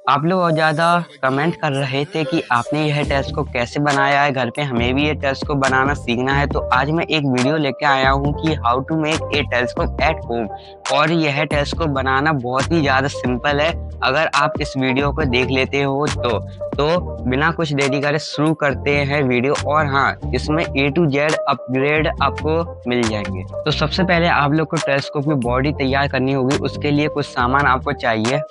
आप लोग और ज़्यादा कमेंट कर रहे थे कि आपने यह टेलीस्कोप कैसे बनाया है, घर पे हमें भी ये टेलीस्कोप बनाना सीखना है। तो आज मैं एक वीडियो लेके आया हूँ कि how to make a telescope at home. और यह टेलीस्कोप बनाना बहुत ही ज़्यादा सिंपल है अगर आप इस वीडियो को देख लेते हो तो बिना कुछ देरी करे शुरू करते हैं वीडियो। और हाँ, इसमें A to Z अपग्रेड आपको मिल जाएंगे। तो सबसे पहले आप लोग को टेलीस्कोप की बॉडी तैयार करनी होगी। उसके लिए कुछ सामान आपको चाहिए,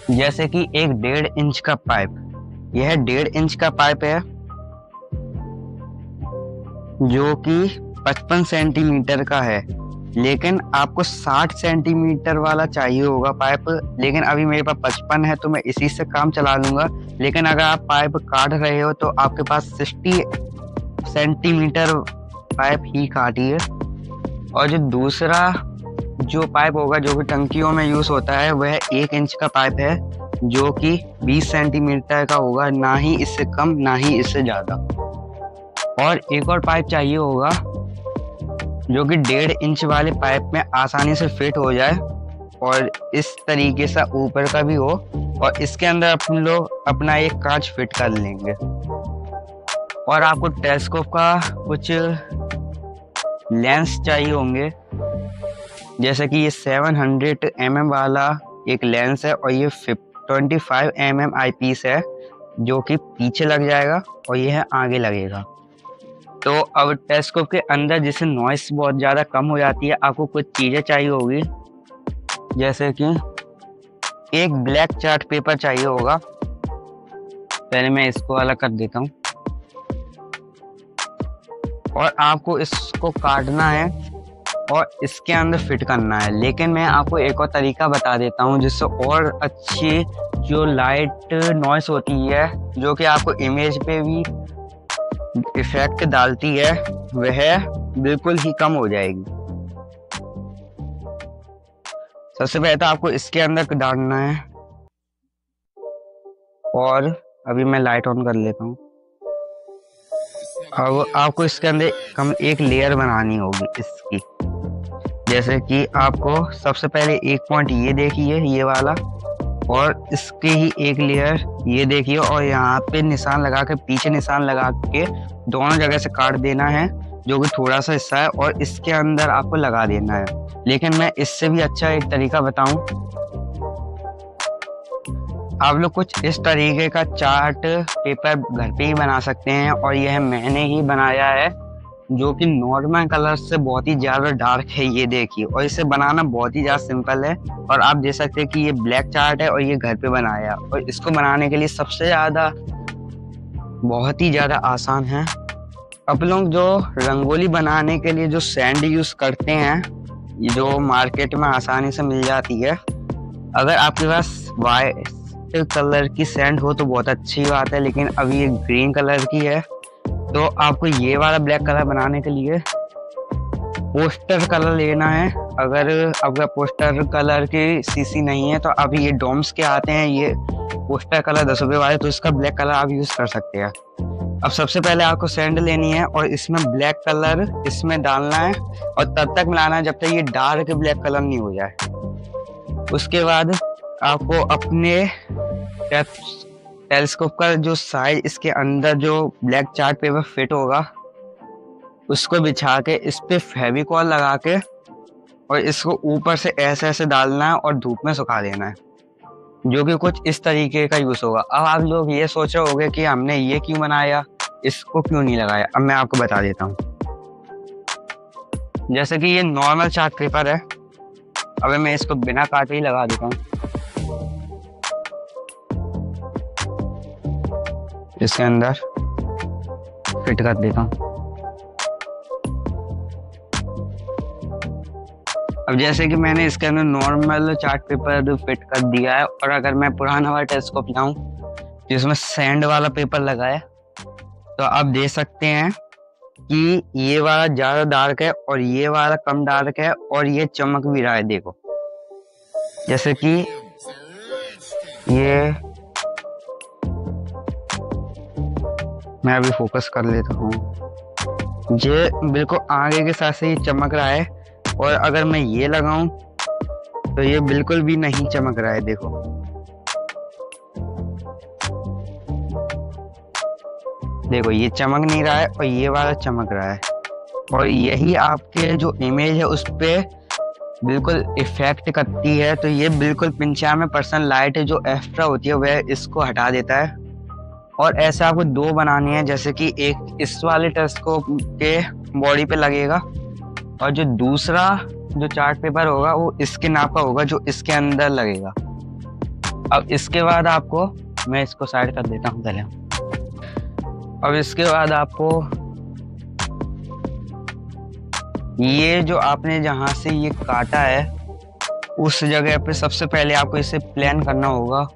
जैसे कि एक 1.5 इंच का पाइप। यह 1.5 इंच का पाइप है जो कि 55 सेंटीमीटर का है, लेकिन आपको 60 सेंटीमीटर वाला चाहिए होगा पाइप। लेकिन अभी मेरे पास 55 है तो मैं इसी से काम चला लूंगा। लेकिन अगर आप पाइप काट रहे हो तो आपके पास 60 सेंटीमीटर पाइप ही काटिए। और जो दूसरा जो पाइप होगा जो कि टंकियों में यूज होता है वह 1 इंच का पाइप है जो कि 20 सेंटीमीटर का होगा, ना ही इससे कम ना ही इससे ज्यादा। और एक और पाइप चाहिए होगा जो कि 1.5 इंच वाले पाइप में आसानी से फिट हो जाए और इस तरीके से ऊपर का भी हो, और इसके अंदर अपन लोग अपना एक कांच फिट कर लेंगे। और आपको टेलीस्कोप का कुछ लेंस चाहिए होंगे, जैसे कि ये 700 mm वाला एक लेंस है और ये 25 mm आईपीस है जो कि पीछे लग जाएगा और यह आगे लगेगा। तो अब टेलीस्कोप के अंदर जिससे नॉइस बहुत ज़्यादा कम हो जाती है, आपको कुछ चीज़ें चाहिए होगी, जैसे कि एक ब्लैक चार्ट पेपर चाहिए होगा। पहले मैं इसको अलग कर देता हूँ। और आपको इसको काटना है और इसके अंदर फिट करना है। लेकिन मैं आपको एक और तरीका बता देता हूँ जिससे और अच्छी जो लाइट नॉइस होती है जो कि आपको इमेज पे भी इफेक्ट डालती है वह बिल्कुल ही कम हो जाएगी। सबसे पहले तो आपको इसके अंदर डालना है, और अभी मैं लाइट ऑन कर लेता हूँ। अब आपको इसके अंदर एक लेयर बनानी होगी इसकी, जैसे कि आपको सबसे पहले एक पॉइंट ये देखिए ये वाला, और इसके ही एक लेयर ये देखिए, और यहाँ पे निशान लगा के पीछे निशान लगा के दोनों जगह से काट देना है जो कि थोड़ा सा हिस्सा है, और इसके अंदर आपको लगा देना है। लेकिन मैं इससे भी अच्छा एक तरीका बताऊं, आप लोग कुछ इस तरीके का चार्ट पेपर घर पे ही बना सकते हैं। और यह मैंने ही बनाया है जो कि नॉर्मल कलर से बहुत ही ज्यादा डार्क है, ये देखिए। और इसे बनाना बहुत ही ज्यादा सिंपल है, और आप देख सकते हैं कि ये ब्लैक चार्ट है और ये घर पे बनाया। और इसको बनाने के लिए सबसे ज्यादा बहुत ही ज्यादा आसान है। अब लोग जो रंगोली बनाने के लिए जो सैंड यूज करते हैं, जो मार्केट में आसानी से मिल जाती है, अगर आपके पास वाइट कलर की सैंड हो तो बहुत अच्छी बात है। लेकिन अभी ये ग्रीन कलर की है, तो आपको ये वाला ब्लैक कलर बनाने के लिए पोस्टर कलर लेना है। अगर आपका पोस्टर कलर की सीसी नहीं है तो अभी ये डोम्स के आते हैं ये पोस्टर कलर 10 रुपए वाले, तो इसका ब्लैक कलर आप यूज कर सकते हैं। अब सबसे पहले आपको सैंड लेनी है और इसमें ब्लैक कलर इसमें डालना है, और तब तक मिलाना है जब तक ये डार्क ब्लैक कलर नहीं हो जाए। उसके बाद आपको अपने टेलीस्कोप का जो साइज इसके अंदर जो ब्लैक चार्ट पेपर फिट होगा उसको बिछा के इस पे फेविकॉल लगा के और इसको ऊपर से ऐसे ऐसे डालना है और धूप में सुखा देना है, जो कि कुछ इस तरीके का यूज होगा। अब आप लोग ये सोच रहे होंगे कि हमने ये क्यों बनाया, इसको क्यों नहीं लगाया। अब मैं आपको बता देता हूँ। जैसे कि ये नॉर्मल चार्ट पेपर है, अब मैं इसको बिना काटे ही लगा देता हूँ। इसके अंदर फिट कर देता हूँ। अब जैसे कि मैंने इसके अंदर नॉर्मल चार्ट पेपर फिट कर दिया है, और अगर मैं पुराना वाला टेलीस्कोप लाऊं जिसमें सैंड वाला पेपर लगाया, तो आप देख सकते हैं कि ये वाला ज्यादा डार्क है और ये वाला कम डार्क है, और ये चमक भी रहा है। देखो, जैसे कि ये मैं अभी फोकस कर लेता हूँ, ये बिल्कुल आगे के साथ से ये चमक रहा है। और अगर मैं ये लगाऊं तो ये बिल्कुल भी नहीं चमक रहा है, देखो। देखो ये चमक नहीं रहा है और ये वाला चमक रहा है, और यही आपके जो इमेज है उस पे बिल्कुल इफेक्ट करती है। तो ये बिल्कुल 95% लाइट जो एक्स्ट्रा होती है वह इसको हटा देता है। और ऐसे आपको दो बनानी है, जैसे कि एक इस वाले टेलीस्कोप के बॉडी पे लगेगा और जो दूसरा जो चार्ट पेपर होगा वो इसके नाप का होगा जो इसके अंदर लगेगा। अब इसके बाद आपको, मैं इसको साइड कर देता हूँ पहले। अब इसके बाद आपको ये जो आपने जहाँ से ये काटा है उस जगह पे सबसे पहले आपको इसे प्लान करना होगा,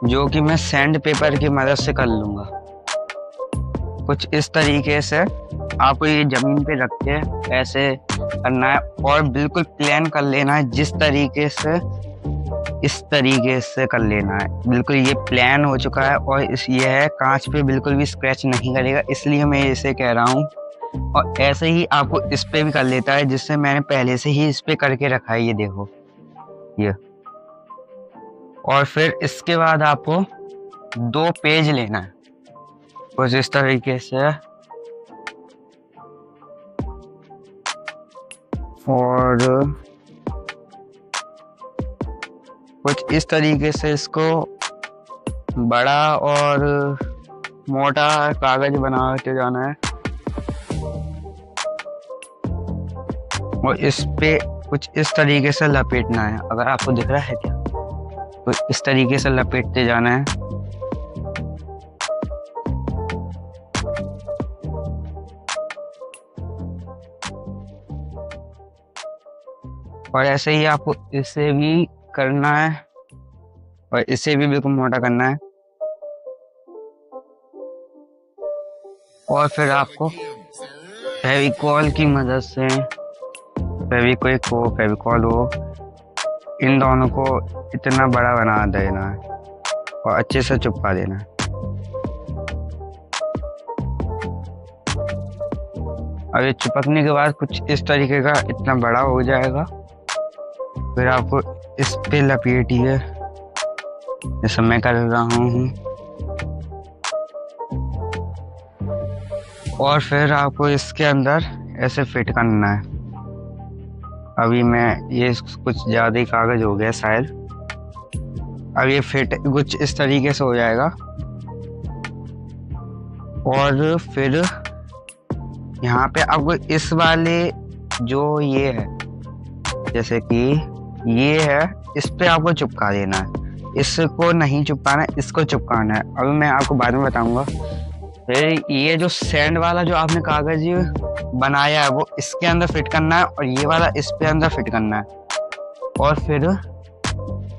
जो कि मैं सैंड पेपर की मदद से कर लूँगा। कुछ इस तरीके से आपको ये जमीन पे रख के ऐसे करना है और बिल्कुल प्लान कर लेना है, जिस तरीके से इस तरीके से कर लेना है। बिल्कुल ये प्लान हो चुका है और ये है कांच पे बिल्कुल भी स्क्रैच नहीं करेगा, इसलिए मैं इसे कह रहा हूँ। और ऐसे ही आपको इस पे भी कर लेता है, जिससे मैंने पहले से ही इस पे करके रखा है, ये देखो ये। और फिर इसके बाद आपको दो पेज लेना है कुछ इस तरीके से, और कुछ इस तरीके से इसको बड़ा और मोटा कागज बनाते जाना है और इस पे कुछ इस तरीके से लपेटना है। अगर आपको दिख रहा है क्या, तो इस तरीके से लपेटते जाना है। और ऐसे ही आपको इसे भी करना है और इसे भी बिल्कुल मोटा करना है। और फिर आपको फेविकॉल की मदद से, फेविक्विक हो फेविकॉल हो, इन दोनों को इतना बड़ा बना देना है और अच्छे से चिपका देना है। अब ये चिपकने के बाद कुछ इस तरीके का इतना बड़ा हो जाएगा। फिर आपको इस पे लपेटिए जैसे मैं कर रहा हूँ, और फिर आपको इसके अंदर ऐसे फिट करना है। अभी मैं ये कुछ ज़्यादा ही कागज हो गया शायद। अब ये फिट कुछ इस तरीके से हो जाएगा। और फिर यहाँ पे आपको इस वाले जो ये है, जैसे कि ये है, इस पे आपको चिपका देना है। इसको नहीं चिपकाना है, इसको चिपकाना है। अभी मैं आपको बाद में बताऊंगा। फिर ये जो सैंड वाला जो आपने कागज बनाया है वो इसके अंदर फिट करना है और ये वाला इस पे अंदर फिट करना है। और फिर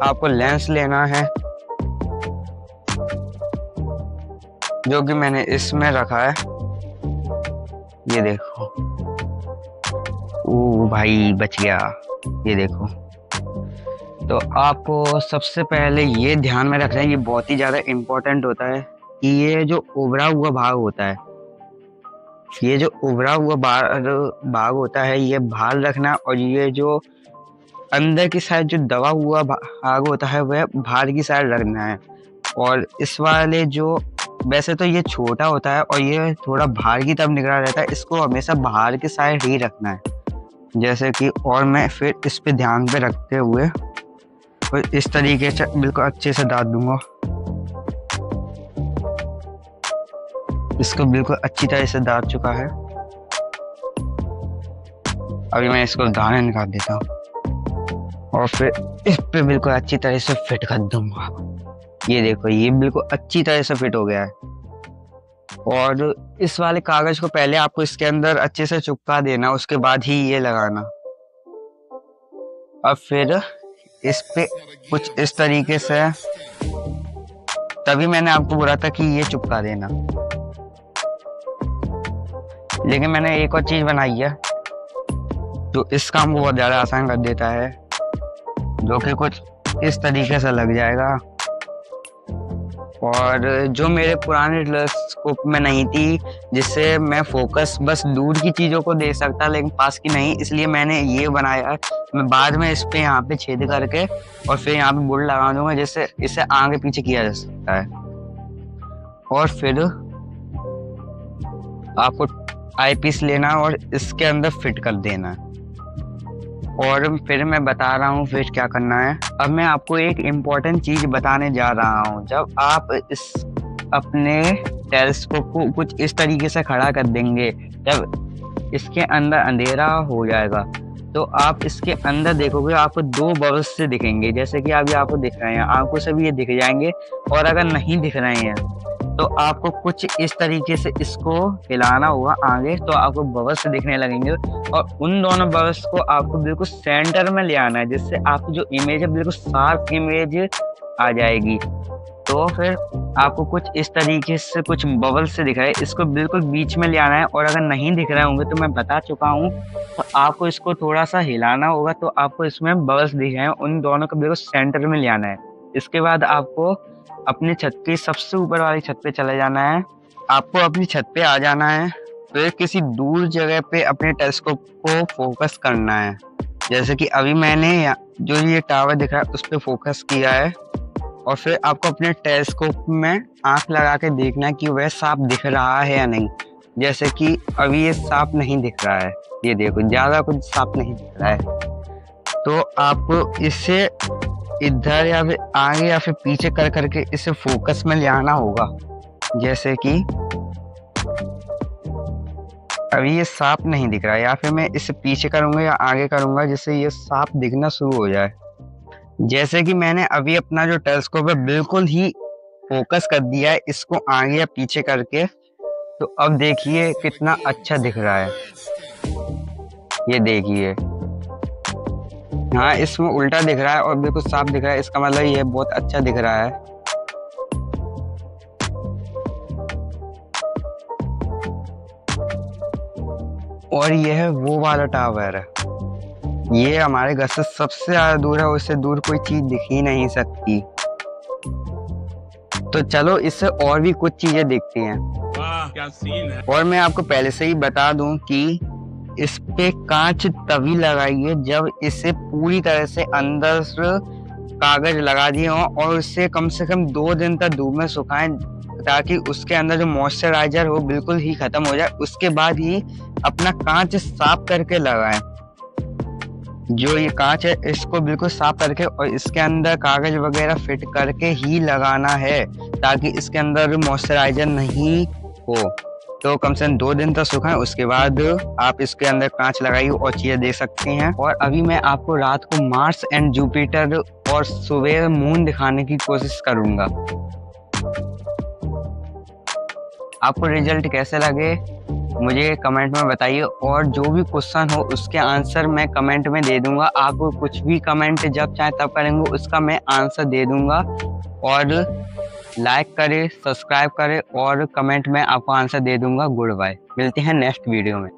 आपको लेंस लेना है जो कि मैंने इसमें रखा है, ये देखो। ओ भाई बच गया, ये देखो। तो आपको सबसे पहले ये ध्यान में रखना है, ये बहुत ही ज़्यादा इम्पोर्टेंट होता है कि ये जो उभरा हुआ भाग होता है, ये जो उभरा हुआ भाग होता है ये बाहर रखना, और ये जो अंदर की साइड जो दबा हुआ भाग होता है वह बाहर की साइड रखना है। और इस वाले जो, वैसे तो ये छोटा होता है और ये थोड़ा बाहर की तरफ निकला रहता है, इसको हमेशा बाहर की साइड ही रखना है, जैसे कि। और मैं फिर इस पे ध्यान पे रखते हुए और इस तरीके से बिल्कुल अच्छे से दाद दूंगा। इसको बिल्कुल अच्छी तरह से दाद चुका है। अभी मैं इसको दाने निकाल देता हूँ और फिर इस पे बिल्कुल अच्छी तरह से फिट कर दूंगा। ये देखो, ये बिल्कुल अच्छी तरह से फिट हो गया है। और इस वाले कागज को पहले आपको इसके अंदर अच्छे से चिपका देना, उसके बाद ही ये लगाना। अब फिर इस पे कुछ इस तरीके से, तभी मैंने आपको बोला था कि ये चिपका देना। लेकिन मैंने एक और चीज बनाई है जो इस काम को बहुत ज्यादा आसान कर देता है, जो कि कुछ इस तरीके से लग जाएगा। और जो मेरे पुराने टेलीस्कोप में नहीं थी, जिससे मैं फोकस बस दूर की चीज़ों को देख सकता लेकिन पास की नहीं, इसलिए मैंने ये बनाया। मैं बाद में इस पे यहाँ पे छेद करके और फिर यहाँ पे बोल्ट लगा दूंगा, जिससे इसे आगे पीछे किया जा सकता है। और फिर आपको आई पीस लेना और इसके अंदर फिट कर देना है। और फिर मैं बता रहा हूँ फिर क्या करना है। अब मैं आपको एक इम्पोर्टेंट चीज बताने जा रहा हूँ। जब आप इस अपने टेलीस्कोप को कुछ इस तरीके से खड़ा कर देंगे, जब इसके अंदर अंधेरा हो जाएगा तो आप इसके अंदर देखोगे आपको दो बबल्स से दिखेंगे, जैसे कि अभी आपको दिख रहे हैं, आंखों से भी ये दिख जाएंगे। और अगर नहीं दिख रहे हैं तो आपको कुछ इस तरीके से इसको हिलाना होगा आगे, तो आपको बबल्स दिखने लगेंगे। और उन दोनों बबल्स को आपको बिल्कुल सेंटर में ले आना है, जिससे आपकी जो इमेज है बिल्कुल शार्प इमेज आ जाएगी। तो फिर आपको कुछ इस तरीके से कुछ बबल्स से दिख रहा है, इसको बिल्कुल बीच में ले आना है। और अगर नहीं दिख रहे होंगे तो मैं बता चुका हूँ, तो आपको इसको थोड़ा सा हिलाना होगा तो आपको इसमें बबल्स दिख रहे हैं, उन दोनों को बिल्कुल सेंटर में ले आना है। इसके बाद आपको अपनी छत की सबसे ऊपर वाली छत पे चले जाना है। आपको अपनी छत पे आ जाना है, फिर किसी दूर जगह पे अपने टेलीस्कोप को फोकस करना है। जैसे कि अभी मैंने जो ये टावर दिख रहा है उस पर फोकस किया है। और फिर आपको अपने टेलीस्कोप में आंख लगा के देखना है कि वह सांप दिख रहा है या नहीं। जैसे कि अभी ये सांप नहीं दिख रहा है, ये देखो ज्यादा कुछ सांप नहीं दिख रहा है। तो आपको इसे इधर या फिर आगे या फिर पीछे कर करके इसे फोकस में ले आना होगा। जैसे कि अभी ये सांप नहीं दिख रहा है, या फिर मैं इसे पीछे करूंगा या आगे करूंगा जिससे ये सांप दिखना शुरू हो जाए। जैसे कि मैंने अभी अपना जो टेलीस्कोप है बिल्कुल ही फोकस कर दिया है इसको आगे या पीछे करके। तो अब देखिए कितना अच्छा दिख रहा है, ये देखिए। हाँ, इसमें उल्टा दिख रहा है और बिल्कुल साफ दिख रहा है, इसका मतलब ये बहुत अच्छा दिख रहा है। और यह वो वाला टावर है, ये हमारे घर से सबसे ज्यादा दूर है, उससे दूर कोई चीज दिख ही नहीं सकती। तो चलो इससे और भी कुछ चीजें दिखती हैं। वाह क्या सीन है। और मैं आपको पहले से ही बता दूं कि इस पे कांच तभी लगाइए जब इसे पूरी तरह से अंदर से कागज लगा दिए हो और इसे कम से कम 2 दिन तक धूप में सुखाएं, ताकि उसके अंदर जो मॉइस्चराइजर हो बिल्कुल ही खत्म हो जाए। उसके बाद ही अपना कांच साफ करके लगाएं। जो ये कांच है इसको बिल्कुल साफ करके और इसके अंदर कागज वगैरह फिट करके ही लगाना है, ताकि इसके अंदर मॉइस्चराइजर नहीं हो। तो कम से कम 2 दिन तक सुखाएं, उसके बाद आप इसके अंदर कांच लगाइए और चीजें देख सकते हैं। और अभी मैं आपको रात को मार्स एंड जुपिटर और सुबह मून दिखाने की कोशिश करूंगा। आपको रिजल्ट कैसे लगे मुझे कमेंट में बताइए, और जो भी क्वेश्चन हो उसके आंसर मैं कमेंट में दे दूंगा। आप कुछ भी कमेंट जब चाहे तब करेंगे उसका मैं आंसर दे दूंगा। और लाइक करें, सब्सक्राइब करें और कमेंट में आपको आंसर दे दूंगा। गुड बाय, मिलते हैं नेक्स्ट वीडियो में।